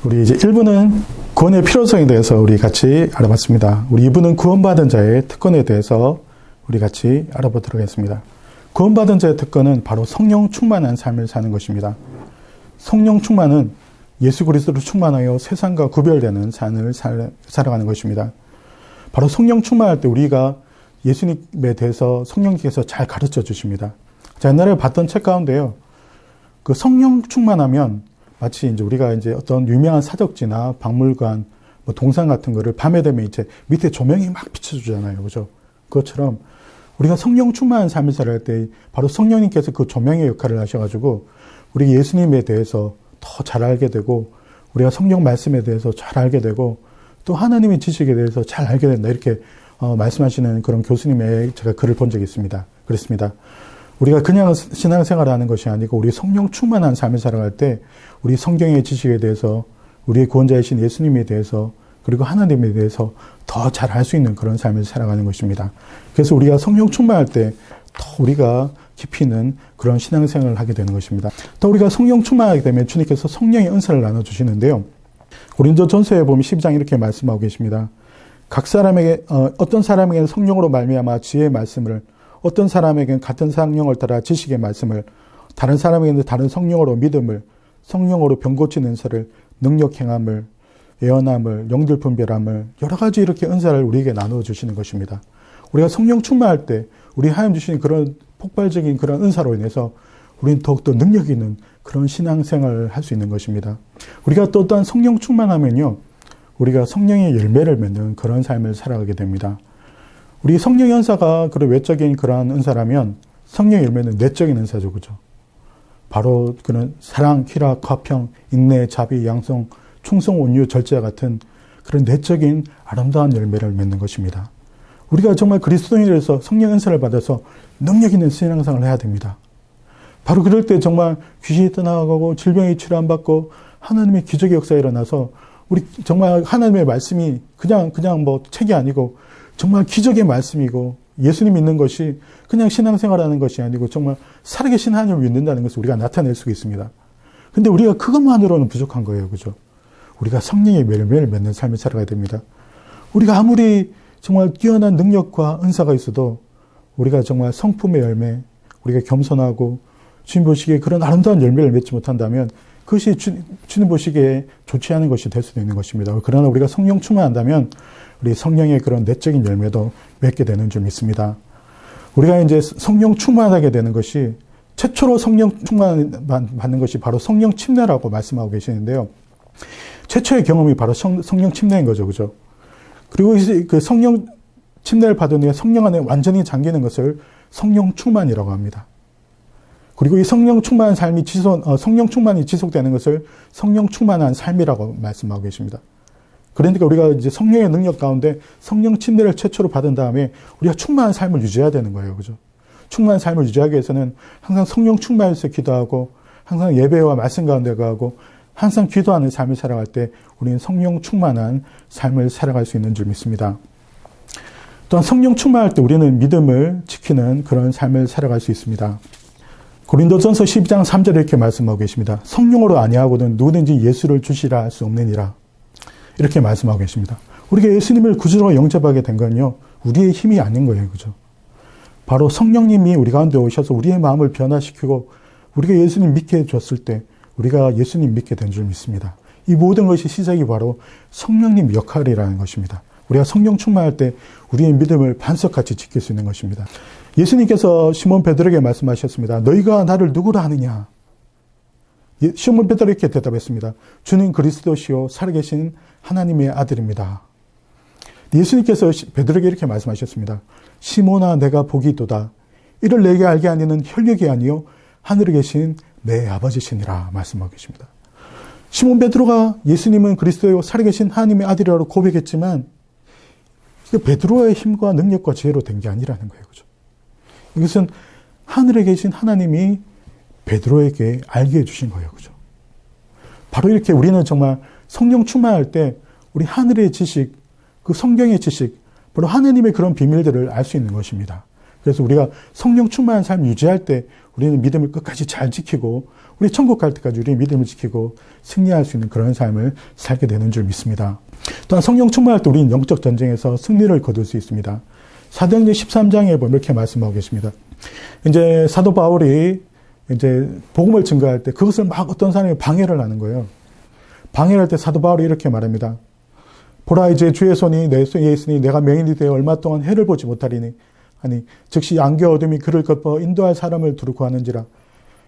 우리 이제 1부는 구원의 필요성에 대해서 우리 같이 알아봤습니다. 우리 2부는 구원받은 자의 특권에 대해서 우리 같이 알아보도록 하겠습니다. 구원받은 자의 특권은 바로 성령 충만한 삶을 사는 것입니다. 성령 충만은 예수 그리스도로 충만하여 세상과 구별되는 삶을 살아가는 것입니다. 바로 성령 충만할 때 우리가 예수님에 대해서 성령께서 잘 가르쳐 주십니다. 제가 옛날에 봤던 책 가운데요. 그 성령 충만하면 마치 이제 우리가 이제 어떤 유명한 사적지나 박물관, 뭐 동상 같은 거를 밤에 되면 이제 밑에 조명이 막 비춰주잖아요. 그죠? 그것처럼 우리가 성령 충만한 삶을 살아갈 때 바로 성령님께서 그 조명의 역할을 하셔가지고 우리 예수님에 대해서 더 잘 알게 되고 우리가 성령 말씀에 대해서 잘 알게 되고 또 하나님의 지식에 대해서 잘 알게 된다. 이렇게 말씀하시는 그런 교수님의 제가 글을 본 적이 있습니다. 그렇습니다. 우리가 그냥 신앙생활을 하는 것이 아니고 우리 성령 충만한 삶을 살아갈 때 우리 성경의 지식에 대해서 우리의 구원자이신 예수님에 대해서 그리고 하나님에 대해서 더 잘 알 수 있는 그런 삶을 살아가는 것입니다. 그래서 우리가 성령 충만할 때 더 우리가 깊이 있는 그런 신앙생활을 하게 되는 것입니다. 또 우리가 성령 충만하게 되면 주님께서 성령의 은사를 나눠주시는데요. 고린도전서에 보면 12장 이렇게 말씀하고 계십니다. 각 사람에게 어떤 사람에게는 성령으로 말미암아 지혜의 말씀을, 어떤 사람에게는 같은 성령을 따라 지식의 말씀을, 다른 사람에게는 다른 성령으로 믿음을, 성령으로 병 고치는 은사를, 능력 행함을, 예언함을, 영들 분별함을, 여러 가지 이렇게 은사를 우리에게 나누어 주시는 것입니다. 우리가 성령 충만할 때 우리 하나님 주신 그런 폭발적인 그런 은사로 인해서 우리는 더욱더 능력 있는 그런 신앙생활을 할 수 있는 것입니다. 우리가 또 또한 성령 충만하면요, 우리가 성령의 열매를 맺는 그런 삶을 살아가게 됩니다. 우리 성령 연사가 그런 외적인 그러한 은사라면 성령의 열매는 내적인 은사죠, 그죠? 바로 그런 사랑, 희락, 화평, 인내, 자비, 양성, 충성, 온유, 절제 같은 그런 내적인 아름다운 열매를 맺는 것입니다. 우리가 정말 그리스도인으로서 성령 은사를 받아서 능력 있는 신앙생활을 해야 됩니다. 바로 그럴 때 정말 귀신이 떠나가고 질병이 치료 안 받고 하나님의 기적의 역사가 일어나서 우리 정말 하나님의 말씀이 그냥 뭐 책이 아니고 정말 기적의 말씀이고 예수님 믿는 것이 그냥 신앙생활하는 것이 아니고 정말 살아계신 하나님을 믿는다는 것을 우리가 나타낼 수 있습니다. 근데 우리가 그것만으로는 부족한 거예요. 그죠? 우리가 성령의 열매를 맺는 삶을 살아가야 됩니다. 우리가 아무리 정말 뛰어난 능력과 은사가 있어도 우리가 정말 성품의 열매, 우리가 겸손하고 주님 보시기에 그런 아름다운 열매를 맺지 못한다면 그것이 주님 보시기에 좋지 않은 것이 될 수도 있는 것입니다. 그러나 우리가 성령 충만한다면 우리 성령의 그런 내적인 열매도 맺게 되는 줄 믿습니다. 우리가 이제 성령 충만하게 되는 것이 최초로 성령 충만 받는 것이 바로 성령 침례라고 말씀하고 계시는데요. 최초의 경험이 바로 성령 침례인 거죠. 그죠? 그리고 이제 그 성령 침례를 받은 후에 성령 안에 완전히 잠기는 것을 성령 충만이라고 합니다. 그리고 이 성령 충만한 삶이 성령 충만이 지속되는 것을 성령 충만한 삶이라고 말씀하고 계십니다. 그러니까 우리가 이제 성령의 능력 가운데 성령 침례를 최초로 받은 다음에 우리가 충만한 삶을 유지해야 되는 거예요. 그죠? 충만한 삶을 유지하기 위해서는 항상 성령 충만해서 기도하고 항상 예배와 말씀 가운데 가고 항상 기도하는 삶을 살아갈 때 우리는 성령 충만한 삶을 살아갈 수 있는 줄 믿습니다. 또한 성령 충만할 때 우리는 믿음을 지키는 그런 삶을 살아갈 수 있습니다. 고린도전서 12장 3절에 이렇게 말씀하고 계십니다. 성령으로 아니하고는 누구든지 예수를 주시라 할 수 없느니라. 이렇게 말씀하고 계십니다. 우리가 예수님을 구주로 영접하게 된 건요, 우리의 힘이 아닌 거예요. 그죠? 바로 성령님이 우리 가운데 오셔서 우리의 마음을 변화시키고 우리가 예수님 믿게 해줬을 때 우리가 예수님 믿게 된 줄 믿습니다. 이 모든 것이 시작이 바로 성령님 역할이라는 것입니다. 우리가 성령 충만할 때 우리의 믿음을 반석같이 지킬 수 있는 것입니다. 예수님께서 시몬 베드로에게 말씀하셨습니다. 너희가 나를 누구라 하느냐? 시몬 베드로 이렇게 대답했습니다. 주는 그리스도시요 살아계신 하나님의 아들입니다. 예수님께서 베드로에게 이렇게 말씀하셨습니다. 시몬아 내가 복이 있도다. 이를 내게 알게 하니는 혈육이 아니요 하늘에 계신 내 아버지시니라 말씀하고 계십니다. 시몬 베드로가 예수님은 그리스도요 살아계신 하나님의 아들이라고 고백했지만 베드로의 힘과 능력과 지혜로 된 게 아니라는 거예요. 그죠? 이것은 하늘에 계신 하나님이 베드로에게 알게 해주신 거예요. 그죠? 바로 이렇게 우리는 정말 성령 충만할 때 우리 하늘의 지식, 그 성경의 지식, 바로 하나님의 그런 비밀들을 알 수 있는 것입니다. 그래서 우리가 성령 충만한 삶을 유지할 때 우리는 믿음을 끝까지 잘 지키고 우리 천국 갈 때까지 우리의 믿음을 지키고 승리할 수 있는 그런 삶을 살게 되는 줄 믿습니다. 또한 성령 충만할 때 우리는 영적 전쟁에서 승리를 거둘 수 있습니다. 사도행전 13장에 보면 이렇게 말씀하고 계십니다. 이제 사도 바울이 이제 복음을 증거할 때 그것을 막 어떤 사람이 방해를 하는 거예요. 방해를 할 때 사도 바울이 이렇게 말합니다. 보라 이제 주의 손이 내 손에 있으니 내가 맹인이 되어 얼마 동안 해를 보지 못하리니 아니 즉시 안개 어둠이 그를 걷어 인도할 사람을 두르고 하는지라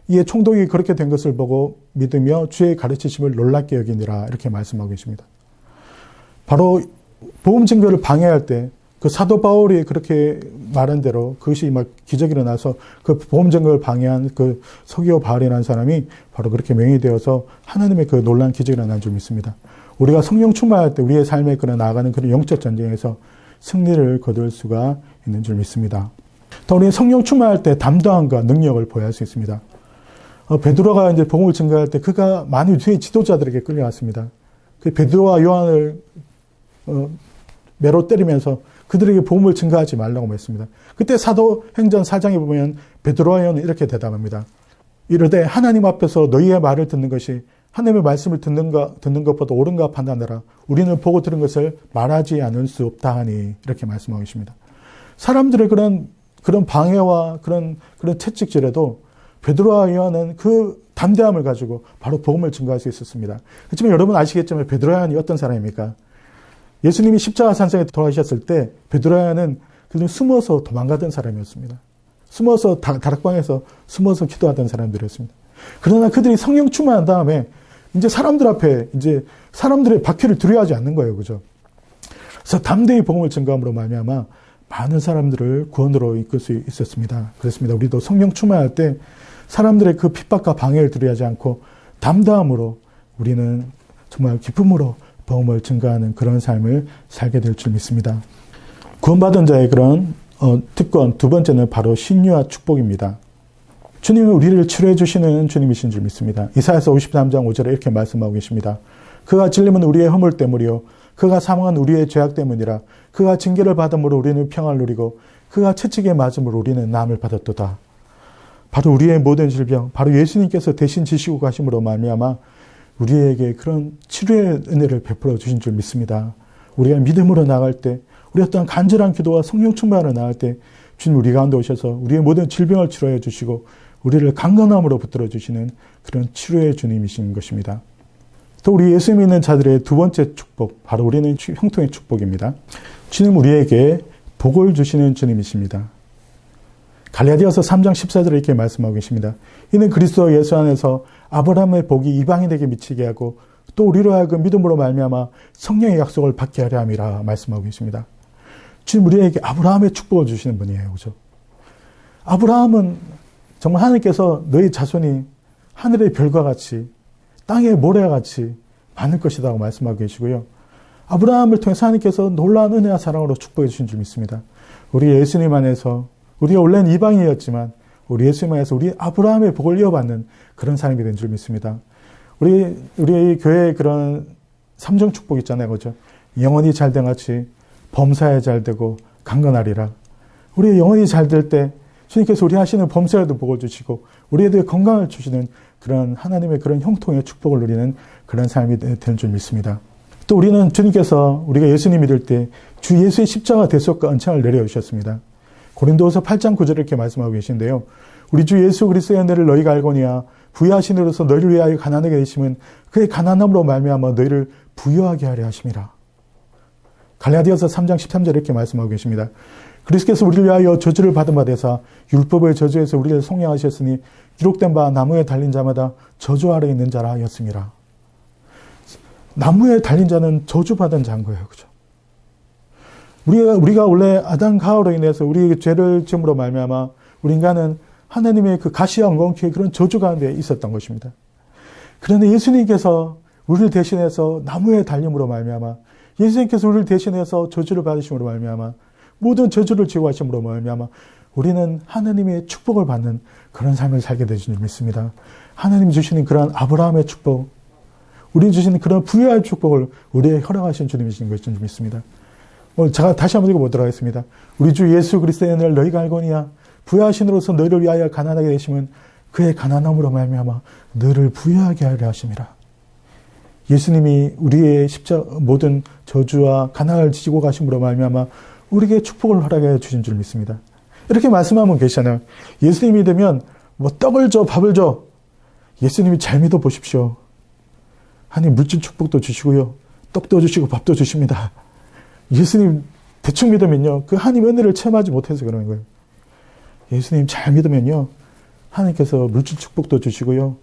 이에 총독이 그렇게 된 것을 보고 믿으며 주의 가르치심을 놀랍게 여기니라 이렇게 말씀하고 계십니다. 바로 복음 증거를 방해할 때 그 사도 바울이 그렇게 말한 대로 그것이 막 기적이 일어나서 그 복음 증거를 방해한 그 서기오 바울이라는 사람이 바로 그렇게 맹인이 되어서 하나님의 그 놀라운 기적이 일어난 줄 믿습니다. 우리가 성령 충만할 때 우리의 삶에 그런 나아가는 그런 영적 전쟁에서 승리를 거둘 수가 있는 줄 믿습니다. 또 우리는 성령 충만할 때 담대함과 능력을 보여야 할 수 있습니다. 베드로가 이제 복음을 증거할 때 그가 많은 주의 지도자들에게 끌려왔습니다. 그 베드로와 요한을 매로 때리면서 그들에게 복음을 증거하지 말라고 했습니다. 그때 사도행전 4장에 보면 베드로와 요한은 이렇게 대답합니다. 이르되 하나님 앞에서 너희의 말을 듣는 것이 하나님의 말씀을 듣는 것보다 옳은가 판단하라. 우리는 보고 들은 것을 말하지 않을 수 없다 하니 이렇게 말씀하고 계십니다. 사람들의 그런 방해와 그런 채찍질에도 베드로와 요한은 그 담대함을 가지고 바로 복음을 증거할 수 있었습니다. 그렇지만 여러분 아시겠지만 베드로와 요한이 어떤 사람입니까? 예수님이 십자가 산상에 돌아가셨을 때 베드로와 요한은 그냥 숨어서 도망가던 사람이었습니다. 숨어서 다락방에서 숨어서 기도하던 사람들이었습니다. 그러나 그들이 성령 충만한 다음에 이제 사람들 앞에 이제 사람들의 박해를 두려워하지 않는 거예요, 그죠? 그래서 담대히 복음을 증거함으로 말미암아 많은 사람들을 구원으로 이끌 수 있었습니다. 그렇습니다. 우리도 성령 충만할 때 사람들의 그 핍박과 방해를 두려워하지 않고 담대함으로 우리는 정말 기쁨으로 복음을 증거하는 그런 삶을 살게 될 줄 믿습니다. 구원받은 자의 그런 특권 두 번째는 바로 신유와 축복입니다. 주님은 우리를 치료해 주시는 주님이신 줄 믿습니다. 이사야서 53장 5절에 이렇게 말씀하고 계십니다. 그가 찔림은 우리의 허물 때문이요 그가 사망은 우리의 죄악 때문이라 그가 징계를 받음으로 우리는 평안을 누리고 그가 채찍에 맞음으로 우리는 나음을 받았도다. 바로 우리의 모든 질병, 바로 예수님께서 대신 지시고 가심으로 말미암아 우리에게 그런 치료의 은혜를 베풀어 주신 줄 믿습니다. 우리가 믿음으로 나갈 때, 우리 어떠한 간절한 기도와 성령 충만으로 나갈 때 주님 우리 가운데 오셔서 우리의 모든 질병을 치료해 주시고 우리를 강건함으로 붙들어 주시는 그런 치료의 주님이신 것입니다. 또 우리 예수 믿는 자들의 두 번째 축복, 바로 우리는 형통의 축복입니다. 주님 우리에게 복을 주시는 주님이십니다. 갈라디아서 3장 14절에 이렇게 말씀하고 계십니다. 이는 그리스도 예수 안에서 아브라함의 복이 이방인에게 미치게 하고 또 우리로 하여금 믿음으로 말미암아 성령의 약속을 받게 하려 함이라 말씀하고 계십니다. 주님 우리에게 아브라함의 축복을 주시는 분이에요. 그죠? 아브라함은 정말 하나님께서 너희 자손이 하늘의 별과 같이 땅의 모래와 같이 많을 것이라고 말씀하고 계시고요. 아브라함을 통해서 하나님께서 놀라운 은혜와 사랑으로 축복해 주신 줄 믿습니다. 우리 예수님 안에서 우리가 원래는 이방인이었지만 우리 예수님 안에서 우리 아브라함의 복을 이어받는 그런 사람이 된 줄 믿습니다. 우리 교회의 그런 삼정 축복 있잖아요. 그죠? 영혼이 잘된 같이 범사에 잘되고 강건하리라. 우리 영혼이 잘될 때 주님께서 우리 하시는 범사에도 복을 주시고 우리에게 건강을 주시는 그런 하나님의 그런 형통의 축복을 누리는 그런 삶이 되는 줄 믿습니다. 또 우리는 주님께서 우리가 예수님 믿을 때 주 예수의 십자가 대속과 은총을 내려주셨습니다. 고린도후서 8장 9절에 이렇게 말씀하고 계신데요. 우리 주 예수 그리스도의 은혜를 너희가 알거니와 부유하신 이로서 너희를 위하여 가난하게 되심은 그의 가난함으로 말미암아 너희를 부유하게 하려 하심이라. 갈라디아서 3장 13절에 이렇게 말씀하고 계십니다. 그리스도께서 우리를 위하여 저주를 받은 바 되사 율법의 저주에서 우리를 속량하셨으니 기록된 바 나무에 달린 자마다 저주 아래 있는 자라 하였음이라. 나무에 달린 자는 저주받은 자인 거예요. 그죠? 우리가 원래 아담 가오로 인해서 우리의 죄를 지음으로 말미암아 우리 인간은 하나님의 그 가시와 엉겅퀴의 그런 저주 가운데 있었던 것입니다. 그런데 예수님께서 우리를 대신해서 나무에 달림으로 말미암아 예수님께서 우리를 대신해서 저주를 받으심으로 말미암아 모든 저주를 제거하심으로 말미암아 우리는 하나님의 축복을 받는 그런 삶을 살게 되신 줄 믿습니다. 하나님 주시는 그런 아브라함의 축복, 우리 주시는 그런 부유한 축복을 우리에게 허락하신 주님이신 것인 줄 믿습니다. 오늘 제가 다시 한번 읽어보도록 하겠습니다. 우리 주 예수 그리스도의 은혜를 너희가 알거니와 부여하신으로서 너희를 위하여 가난하게 되시면 그의 가난함으로 말미암아 너를 부여하게 하려 하심이라. 예수님이 우리의 모든 저주와 가난을 지고 가심으로 말미암아 우리에게 축복을 허락해 주신 줄 믿습니다. 이렇게 말씀하면 계시잖아요. 예수님이 되면 뭐 떡을 줘, 밥을 줘. 예수님이 잘 믿어 보십시오. 하나님 물질 축복도 주시고요. 떡도 주시고 밥도 주십니다. 예수님 대충 믿으면요. 그 하나님의 은혜를 체험하지 못해서 그러는 거예요. 예수님 잘 믿으면요. 하나님께서 물질 축복도 주시고요.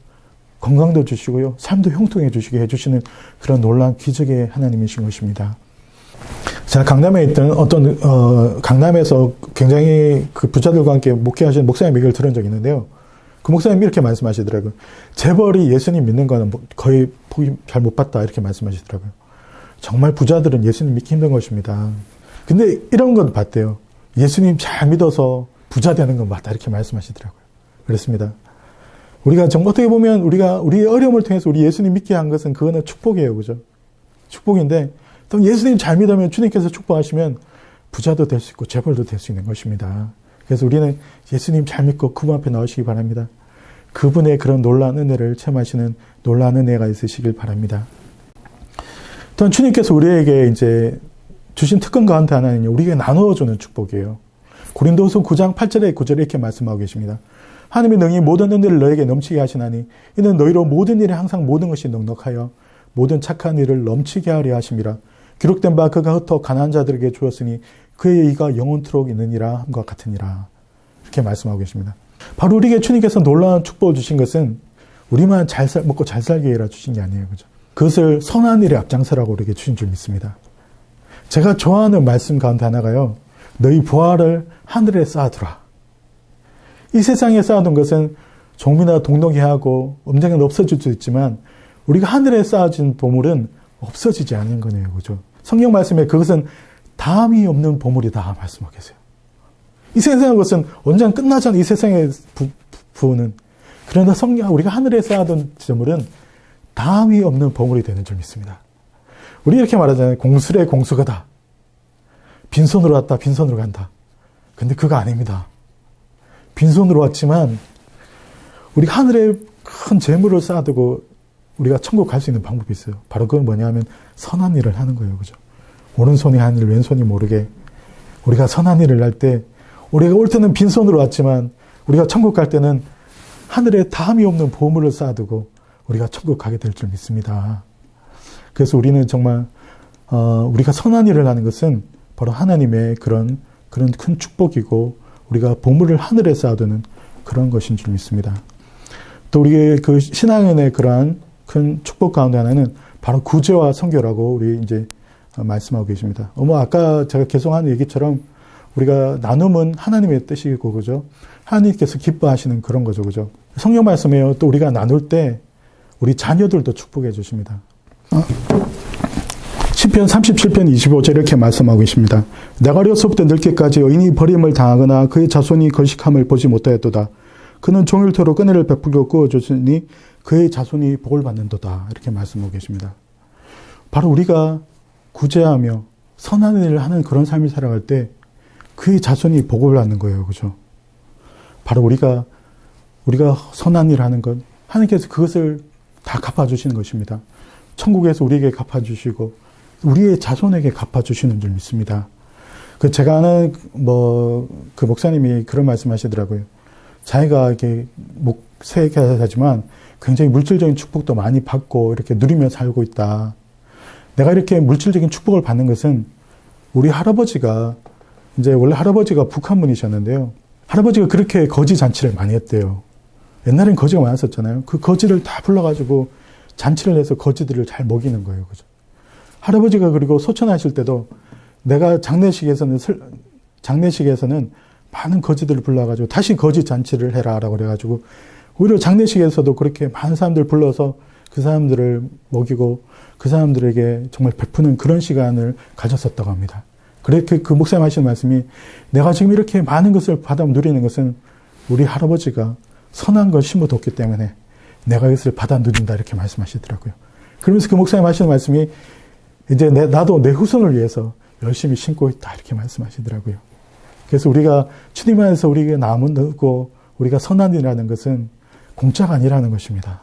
건강도 주시고요. 삶도 형통해 주시게 해주시는 그런 놀라운 기적의 하나님이신 것입니다. 제가 강남에 있던 강남에서 굉장히 그 부자들과 함께 목회하시는 목사님 얘기를 들은 적이 있는데요. 그 목사님이 이렇게 말씀하시더라고요. 재벌이 예수님 믿는 거는 거의 보기 잘 못 봤다 이렇게 말씀하시더라고요. 정말 부자들은 예수님 믿기 힘든 것입니다. 근데 이런 건 봤대요. 예수님 잘 믿어서 부자 되는 건 맞다 이렇게 말씀하시더라고요. 그렇습니다. 우리가 정말 어떻게 보면 우리의 어려움을 통해서 우리 예수님 믿게 한 것은 그거는 축복이에요. 그죠? 축복인데 또 예수님 잘 믿으면 주님께서 축복하시면 부자도 될 수 있고 재벌도 될 수 있는 것입니다. 그래서 우리는 예수님 잘 믿고 그분 앞에 나오시기 바랍니다. 그분의 그런 놀라운 은혜를 체험하시는 놀라운 은혜가 있으시길 바랍니다. 또한 주님께서 우리에게 이제 주신 특권 가운데 하나는 우리에게 나누어주는 축복이에요. 고린도후서 9장 8절에 9절에 이렇게 말씀하고 계십니다. 하나님이 능히 모든 은혜를 너에게 넘치게 하시나니 이는 너희로 모든 일에 항상 모든 것이 넉넉하여 모든 착한 일을 넘치게 하려 하심이라. 기록된 바 그가 흩어 가난한 자들에게 주었으니 그의 의가 영원토록 있느니라 함과 같으니라. 이렇게 말씀하고 계십니다. 바로 우리에게 주님께서 놀라운 축복을 주신 것은 우리만 먹고 잘 살게 해라 주신 게 아니에요. 그죠? 그것을 선한 일에 앞장서라고 우리에게 주신 줄 믿습니다. 제가 좋아하는 말씀 가운데 하나가요. 너희 보화를 하늘에 쌓아두라. 이 세상에 쌓아둔 것은 종미나 동록이 하고 언젠간 없어질 수 있지만 우리가 하늘에 쌓아진 보물은 없어지지 않는 거네요. 그죠? 성경 말씀에 그것은 다함이 없는 보물이다 말씀하고 계세요. 이 세상의 것은 언젠가 끝나잖아요. 이 세상의 부는. 그러나 우리가 하늘에 쌓아둔 보물은 다함이 없는 보물이 되는 줄 믿습니다. 우리 이렇게 말하잖아요. 공술의 공수가다. 빈손으로 왔다. 빈손으로 간다. 근데 그거 아닙니다. 빈손으로 왔지만 우리가 하늘에 큰 재물을 쌓아두고 우리가 천국 갈 수 있는 방법이 있어요. 바로 그건 뭐냐 하면 선한 일을 하는 거예요. 그죠? 오른손이 하는 일, 왼손이 모르게 우리가 선한 일을 할 때 우리가 올 때는 빈손으로 왔지만 우리가 천국 갈 때는 하늘에 다함이 없는 보물을 쌓아두고 우리가 천국 가게 될 줄 믿습니다. 그래서 우리는 정말 우리가 선한 일을 하는 것은 바로 하나님의 그런 큰 축복이고 우리가 보물을 하늘에 쌓아두는 그런 것인 줄 믿습니다. 또 우리의 그 신앙인의 그러한 큰 축복 가운데 하나는 바로 구제와 선교라고 우리 이제 말씀하고 계십니다. 아까 제가 계속 하는 얘기처럼 우리가 나눔은 하나님의 뜻이고, 그죠? 하나님께서 기뻐하시는 그런 거죠, 그죠? 성경 말씀에요. 또 우리가 나눌 때 우리 자녀들도 축복해 주십니다. 시편 37편 25절 이렇게 말씀하고 계십니다. 내가 어려서부터 늙기까지 의인이 버림을 당하거나 그의 자손이 걸식함을 보지 못하였도다. 그는 종일토록 은혜를 베풀고 구워주시니 그의 자손이 복을 받는도다. 이렇게 말씀하고 계십니다. 바로 우리가 구제하며 선한 일을 하는 그런 삶을 살아갈 때 그의 자손이 복을 받는 거예요. 그죠? 바로 우리가 선한 일을 하는 것, 하나님께서 그것을 다 갚아주시는 것입니다. 천국에서 우리에게 갚아주시고 우리의 자손에게 갚아주시는 줄 믿습니다. 제가 아는 그 목사님이 그런 말씀하시더라고요. 자기가 이렇게 목세하지만 굉장히 물질적인 축복도 많이 받고 이렇게 누리며 살고 있다. 내가 이렇게 물질적인 축복을 받는 것은 우리 할아버지가 원래 할아버지가 북한 분이셨는데요. 할아버지가 그렇게 거지 잔치를 많이 했대요. 옛날엔 거지가 많았었잖아요. 그 거지를 다 불러가지고 잔치를 해서 거지들을 잘 먹이는 거예요. 그죠? 할아버지가 그리고 소천하실 때도 내가 장례식에서는 많은 거지들을 불러가지고 다시 거지 잔치를 해라라고 그래가지고 오히려 장례식에서도 그렇게 많은 사람들 불러서 그 사람들을 먹이고 그 사람들에게 정말 베푸는 그런 시간을 가졌었다고 합니다. 그렇게 그 목사님 하시는 말씀이 내가 지금 이렇게 많은 것을 받아 누리는 것은 우리 할아버지가 선한 걸 심어뒀기 때문에 내가 이것을 받아 누린다 이렇게 말씀하시더라고요. 그러면서 그 목사님 하시는 말씀이 이제 나도 내 후손을 위해서 열심히 신고 있다. 이렇게 말씀하시더라고요. 그래서 우리가 주님 안에서 우리에게 남은 얻고 우리가 선한 일이라는 것은 공짜가 아니라는 것입니다.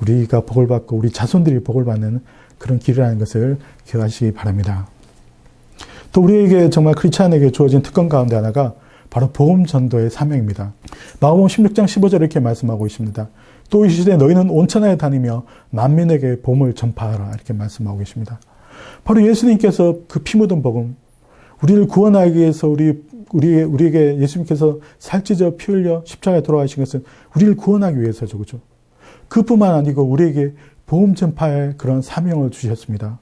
우리가 복을 받고 우리 자손들이 복을 받는 그런 길이라는 것을 기억하시기 바랍니다. 또 우리에게 정말 크리스찬에게 주어진 특권 가운데 하나가 바로 복음 전도의 사명입니다. 마가복음 16장 15절 이렇게 말씀하고 있습니다. 또 이 시대에 너희는 온 천하에 다니며 만민에게 복음을 전파하라 이렇게 말씀하고 계십니다. 바로 예수님께서 그 피 묻은 복음, 우리를 구원하기 위해서 우리에게 예수님께서 살찌져 피 흘려 십자가에 돌아가신 것은 우리를 구원하기 위해서죠. 그죠? 그뿐만 아니고 우리에게 복음 전파의 그런 사명을 주셨습니다.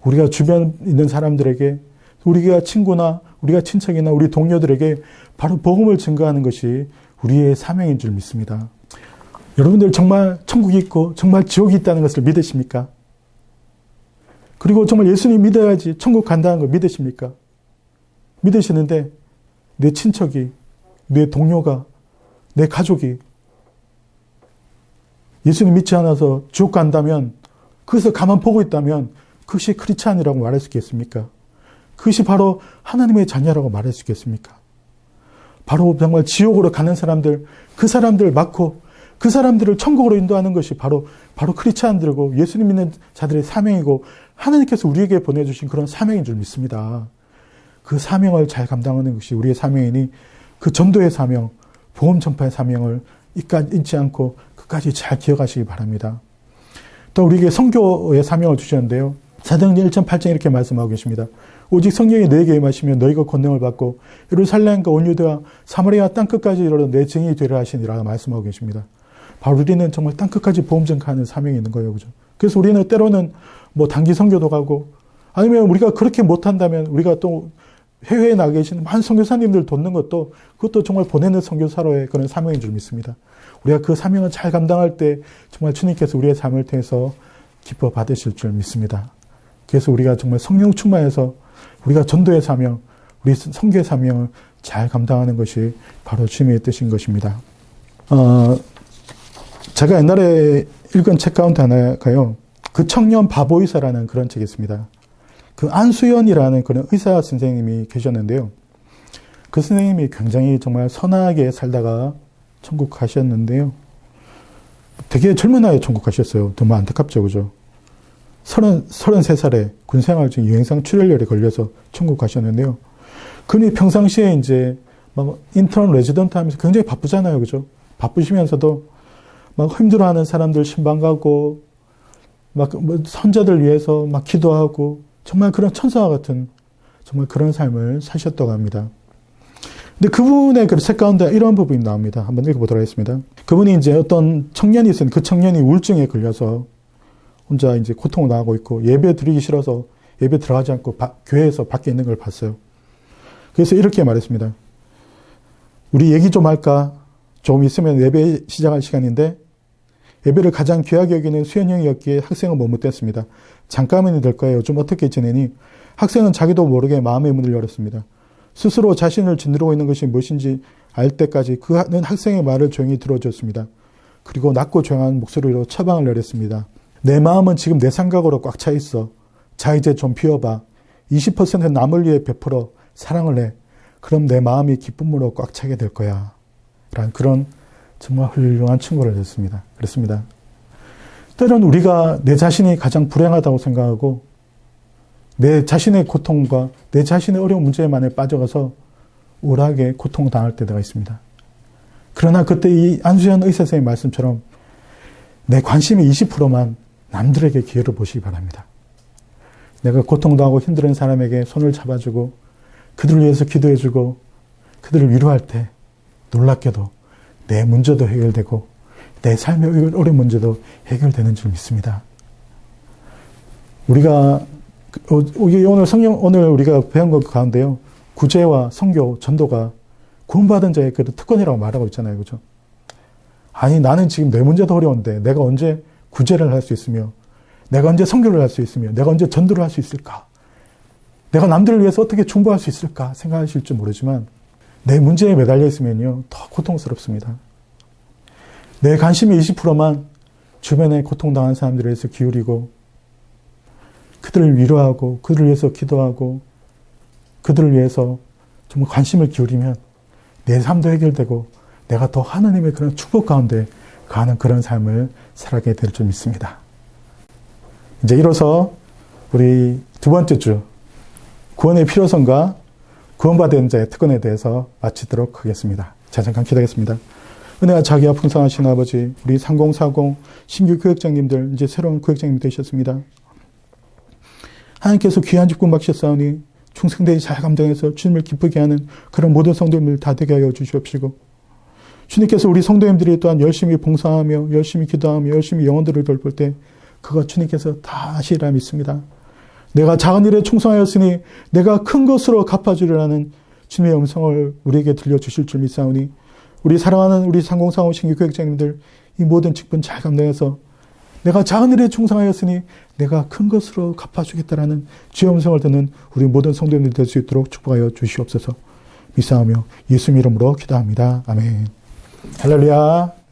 우리가 주변 있는 사람들에게 우리가 친구나 우리가 친척이나 우리 동료들에게 바로 복음을 증거하는 것이 우리의 사명인 줄 믿습니다. 여러분들 정말 천국이 있고 정말 지옥이 있다는 것을 믿으십니까? 그리고 정말 예수님 믿어야지 천국 간다는 걸 믿으십니까? 믿으시는데 내 친척이, 내 동료가, 내 가족이 예수님 믿지 않아서 지옥 간다면, 그것을 가만 보고 있다면 그것이 크리스찬이라고 말할 수 있겠습니까? 그것이 바로 하나님의 자녀라고 말할 수 있겠습니까? 바로 정말 지옥으로 가는 사람들, 그 사람들을 막고 그 사람들을 천국으로 인도하는 것이 바로 크리스찬들이고 예수님 믿는 자들의 사명이고 하나님께서 우리에게 보내주신 그런 사명인 줄 믿습니다. 그 사명을 잘 감당하는 것이 우리의 사명이니 그 전도의 사명, 복음 전파의 사명을 잊지 않고 끝까지 잘 기억하시기 바랍니다. 또 우리에게 선교의 사명을 주셨는데요. 사도행전 1:8절 이렇게 말씀하고 계십니다. 오직 성령이 너에게 임하시면 너희가 권능을 받고 예루살렘과 온 유대와 사마리아 땅끝까지 이르러 내 증인이 되리라 하시니라 말씀하고 계십니다. 바로 우리는 정말 땅끝까지 복음 전파하는 사명이 있는 거예요. 그죠? 그래서 우리는 때로는 단기 선교도 가고 아니면 우리가 그렇게 못한다면 우리가 또 해외에 나가 계신 많은 선교사님들 돕는 그것도 정말 보내는 선교사로의 그런 사명인 줄 믿습니다. 우리가 그 사명을 잘 감당할 때 정말 주님께서 우리의 삶을 통해서 기뻐 받으실 줄 믿습니다. 그래서 우리가 정말 성령 충만해서 우리가 전도의 사명, 우리 선교의 사명을 잘 감당하는 것이 바로 주님의 뜻인 것입니다. 제가 옛날에 읽은 책 가운데 하나가요. 그 청년 바보의사라는 그런 책이 있습니다. 그 안수연이라는 그런 의사 선생님이 계셨는데요. 그 선생님이 굉장히 정말 선하게 살다가 천국 가셨는데요. 되게 젊은 나이에 천국 가셨어요. 너무 안타깝죠. 그죠? 33살에 군생활 중 유행성 출혈열에 걸려서 천국 가셨는데요. 그분이 평상시에 이제 막 인턴 레지던트 하면서 굉장히 바쁘잖아요. 그죠? 바쁘시면서도 막 힘들어하는 사람들 신방 가고 막 선자들 위해서 막 기도하고 정말 그런 천사와 같은 정말 그런 삶을 사셨다고 합니다. 근데 그분의 그 책 가운데 이런 부분이 나옵니다. 한번 읽어보도록 하겠습니다. 그분이 이제 어떤 청년이 있었는데 그 청년이 우울증에 걸려서 혼자 이제 고통을 당하고 있고 예배 드리기 싫어서 예배 들어가지 않고 교회에서 밖에 있는 걸 봤어요. 그래서 이렇게 말했습니다. 우리 얘기 좀 할까? 조금 있으면 예배 시작할 시간인데 예배를 가장 귀하게 여기는 수현 형이었기에 학생은 머뭇댔습니다. 잠깐만이 될 거예요. 좀 어떻게 지내니? 학생은 자기도 모르게 마음의 문을 열었습니다. 스스로 자신을 짓누르고 있는 것이 무엇인지 알 때까지 그는 학생의 말을 조용히 들어줬습니다. 그리고 낮고 조용한 목소리로 처방을 내렸습니다. 내 마음은 지금 내 생각으로 꽉 차 있어. 자, 이제 좀 비워봐. 20% 남을 위해 베풀어 사랑을 해. 그럼 내 마음이 기쁨으로 꽉 차게 될 거야. 라는 그런 정말 훌륭한 충고를 했습니다. 그렇습니다. 때로는 우리가 내 자신이 가장 불행하다고 생각하고 내 자신의 고통과 내 자신의 어려운 문제만에 빠져가서 우울하게 고통을 당할 때가 있습니다. 그러나 그때 이 안수현 의사선생님 말씀처럼 내 관심의 20%만 남들에게 기회를 보시기 바랍니다. 내가 고통당하고 힘든 사람에게 손을 잡아주고 그들을 위해서 기도해주고 그들을 위로할 때 놀랍게도 내 문제도 해결되고 내 삶의 어려운 문제도 해결되는 줄 믿습니다. 우리가 오늘 우리가 배운 것 가운데요. 구제와 선교, 전도가 구원받은 자의 그 특권이라고 말하고 있잖아요. 그죠? 아니, 나는 지금 내 문제도 어려운데 내가 언제 구제를 할 수 있으며 내가 언제 선교를 할 수 있으며 내가 언제 전도를 할 수 있을까? 내가 남들을 위해서 어떻게 중보할 수 있을까? 생각하실지 모르지만 내 문제에 매달려 있으면요. 더 고통스럽습니다. 내 관심의 20%만 주변에 고통당한 사람들에 대해서 기울이고 그들을 위로하고 그들을 위해서 기도하고 그들을 위해서 좀 관심을 기울이면 내 삶도 해결되고 내가 더 하나님의 그런 축복 가운데 가는 그런 삶을 살아가게 될 줄 믿습니다. 이제 이로써 우리 두 번째 주 구원의 필요성과 구원받은 자의 특권에 대해서 마치도록 하겠습니다. 자, 잠깐 기도하겠습니다. 은혜와 자기와 풍성하신 아버지, 우리 3040 신규 교역장님들, 이제 새로운 교역장님 되셨습니다. 하나님께서 귀한 직분 맡기셨사오니 충성되이 잘 감당해서 주님을 기쁘게 하는 그런 모든 성도님들 다 되게 하여 주시옵시고, 주님께서 우리 성도님들이 또한 열심히 봉사하며 열심히 기도하며 열심히 영혼들을 돌볼 때 그거 주님께서 다 하시리라 믿습니다. 내가 작은 일에 충성하였으니 내가 큰 것으로 갚아주리라는 주님의 음성을 우리에게 들려주실 줄 믿사오니, 우리 사랑하는 우리 3045 신규 교역장님들 이 모든 직분 잘 감당해서 내가 작은 일에 충성하였으니 내가 큰 것으로 갚아주겠다라는 주의 음성을 듣는 우리 모든 성도님들 될 수 있도록 축복하여 주시옵소서. 믿사오며 예수님 이름으로 기도합니다. 아멘. 할렐루야.